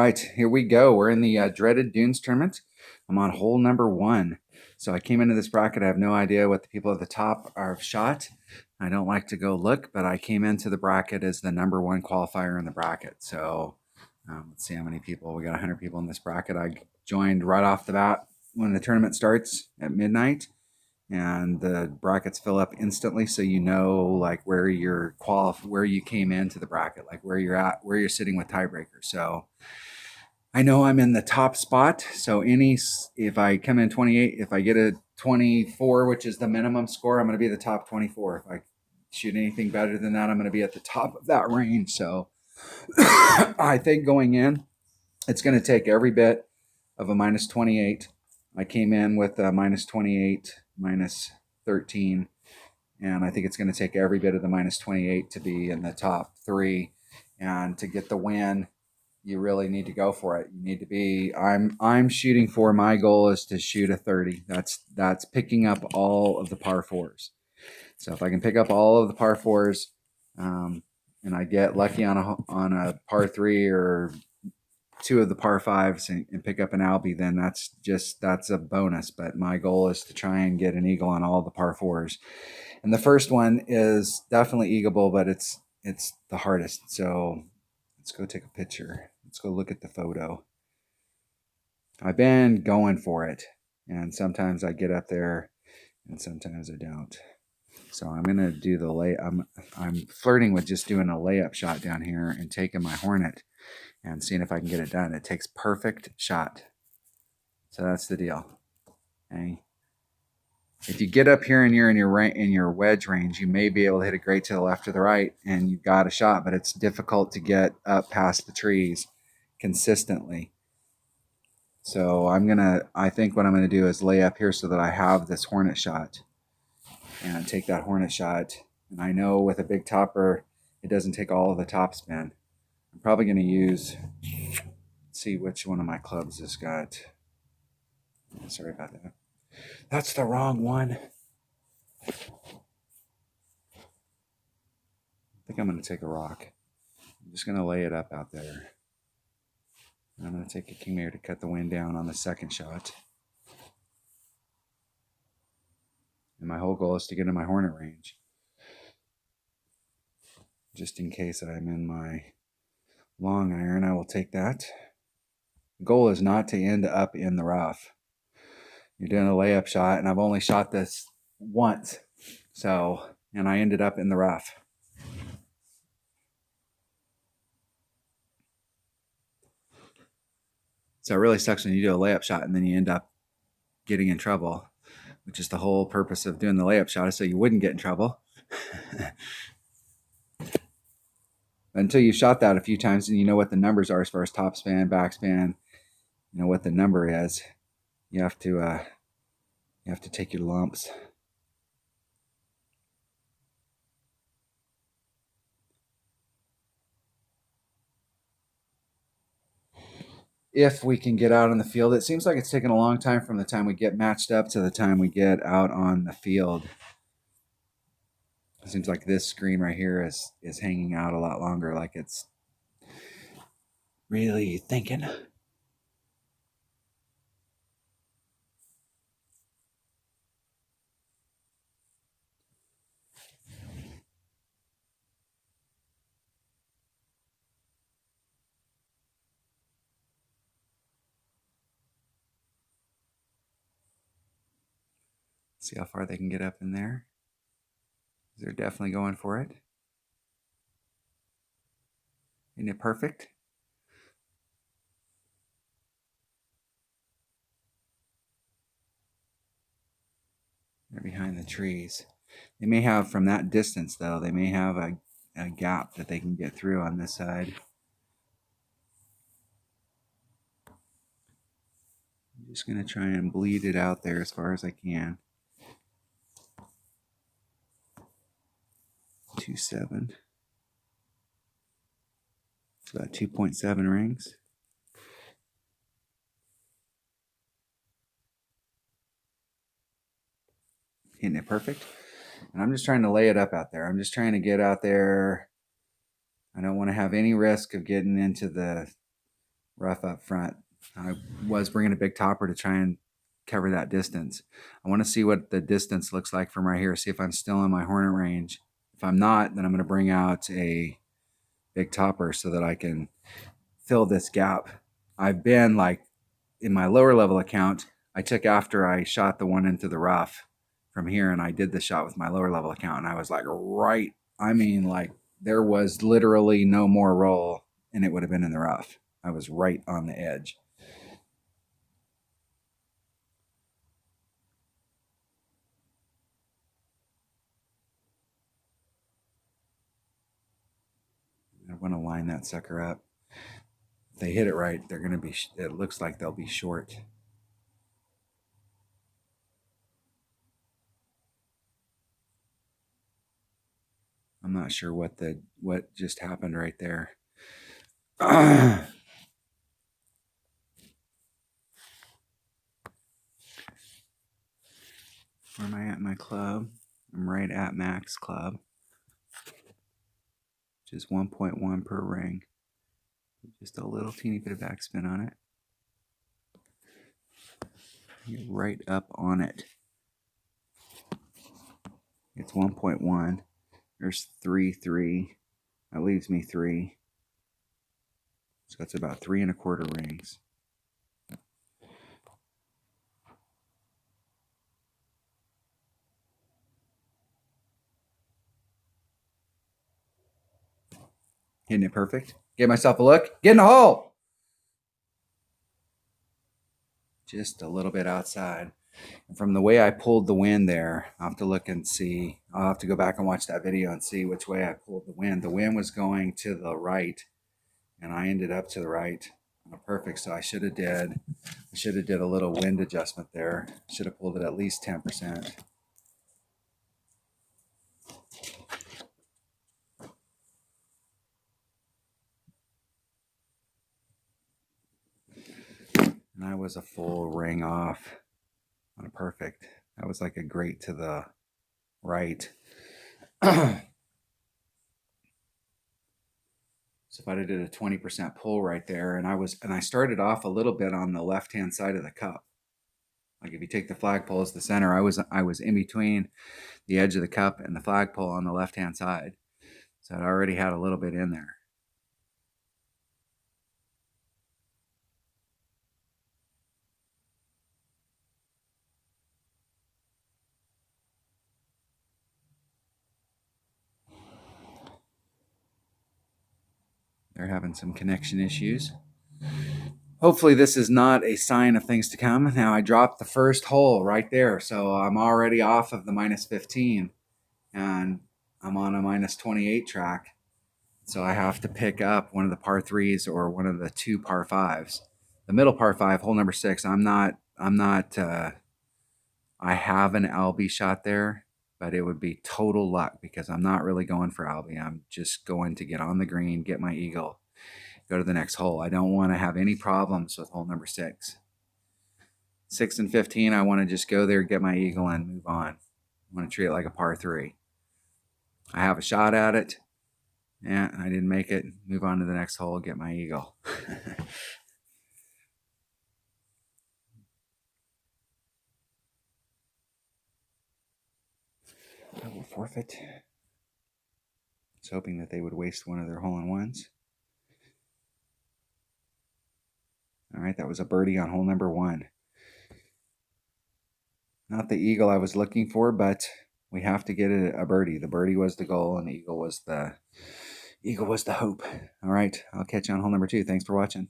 right, here we go. We're in the dreaded Dunes tournament. I'm on hole number 1. So I came into this bracket. I have no idea what the people at the top are shot. I don't like to go look, but I came into the bracket as the number 1 qualifier in the bracket. So let's see how many people. We got 100 people in this bracket. I joined right off the bat when the tournament starts at midnight. And the brackets fill up instantly, so you know like where you're where you came into the bracket, like where you're at, where you're sitting with tiebreakers. So I know I'm in the top spot. So if I come in 28, if I get a 24, which is the minimum score, I'm going to be the top 24. If I shoot anything better than that, I'm going to be at the top of that range. So I think going in, it's going to take every bit of a minus 28. I came in with a minus 28, minus 13, and I think it's going to take every bit of the minus 28 to be in the top 3. And to get the win, you really need to go for it. You need to be. I'm shooting for. My goal is to shoot a 30. That's picking up all of the par 4s. So if I can pick up all of the par 4s, and I get lucky on a par 3 or 2 of the par 5s and pick up an Albie, then that's a bonus. But my goal is to try and get an eagle on all the par 4s. And the first one is definitely eagleable, but it's the hardest. So let's go take a picture. Let's go look at the photo. I've been going for it, and sometimes I get up there and sometimes I don't. So I'm gonna do the lay. I'm flirting with just doing a layup shot down here and taking my Hornet and seeing if I can get it done. It takes perfect shot. So that's the deal. Okay. If you get up here and you're in your wedge range, you may be able to hit it great to the left or the right, and you've got a shot, but it's difficult to get up past the trees consistently. So I think what I'm gonna do is lay up here so that I have this Hornet shot and take that Hornet shot. And I know with a big topper, it doesn't take all of the top spin. I'm probably gonna use, let's see which one of my clubs this got. Sorry about that. That's the wrong one. I think I'm gonna take a rock. I'm just gonna lay it up out there. And I'm gonna take a King Mayor to cut the wind down on the second shot. And my whole goal is to get in my Hornet range. Just in case I'm in my long iron, I will take that. The goal is not to end up in the rough. You're doing a layup shot, and I've only shot this once. So, and I ended up in the rough. So it really sucks when you do a layup shot and then you end up getting in trouble, which is the whole purpose of doing the layup shot, is so you wouldn't get in trouble. Until you shot that a few times and you know what the numbers are as far as top span, backspan, you know what the number is. You have to take your lumps. If we can get out on the field, it seems like it's taken a long time from the time we get matched up to the time we get out on the field. It seems like this screen right here is hanging out a lot longer, like it's really thinking. See how far they can get up in there. They're definitely going for it. Isn't it perfect? They're behind the trees. They may have, from that distance though, they may have a gap that they can get through on this side. I'm just going to try and bleed it out there as far as I can. 2.7. It's about 2.7 rings. Hitting it perfect. And I'm just trying to lay it up out there. I'm just trying to get out there. I don't want to have any risk of getting into the rough up front. I was bringing a big topper to try and cover that distance. I want to see what the distance looks like from right here, see if I'm still in my Hornet range. If I'm not, then I'm going to bring out a big topper so that I can fill this gap. I've been like in my lower level account, I took after I shot the one into the rough from here, and I did the shot with my lower level account, and I was like like there was literally no more roll and it would have been in the rough. I was right on the edge. I want to line that sucker up. If they hit it right, they're going to be, it looks like they'll be short. I'm not sure what just happened right there. Where am I at my club? I'm right at max club, which is 1.1 per ring. Just a little teeny bit of backspin on it. Get right up on it. It's 1.1. There's 3. That leaves me 3. So that's about 3 1/4 rings. Hitting it perfect. Give myself a look. Get in the hole. Just a little bit outside. And from the way I pulled the wind there, I'll have to look and see. I'll have to go back and watch that video and see which way I pulled the wind. The wind was going to the right, and I ended up to the right. Perfect. So I should have did a little wind adjustment there. Should have pulled it at least 10%. And I was a full ring off on a perfect. That was like a great to the right. So if I did a 20% pull right there, and I started off a little bit on the left-hand side of the cup. Like if you take the flagpole as the center, I was in between the edge of the cup and the flagpole on the left-hand side. So it already had a little bit in there. They're having some connection issues. Hopefully this is not a sign of things to come. Now I dropped the first hole right there, so I'm already off of the -15, and I'm on a -28 track. So I have to pick up one of the par 3s or one of the 2 par 5s. The middle par 5, hole number 6, I have an Albie shot there, but it would be total luck because I'm not really going for Albie. I'm just going to get on the green, get my eagle, go to the next hole. I don't want to have any problems with hole number 6. 6 and 15, I want to just go there, get my eagle, and move on. I want to treat it like a par 3. I have a shot at it. Yeah, I didn't make it. Move on to the next hole, get my eagle. Double forfeit. I was hoping that they would waste one of their hole-in-ones. All right, that was a birdie on hole number 1. Not the eagle I was looking for, but we have to get a birdie. The birdie was the goal, and the eagle was the hope. All right, I'll catch you on hole number 2. Thanks for watching.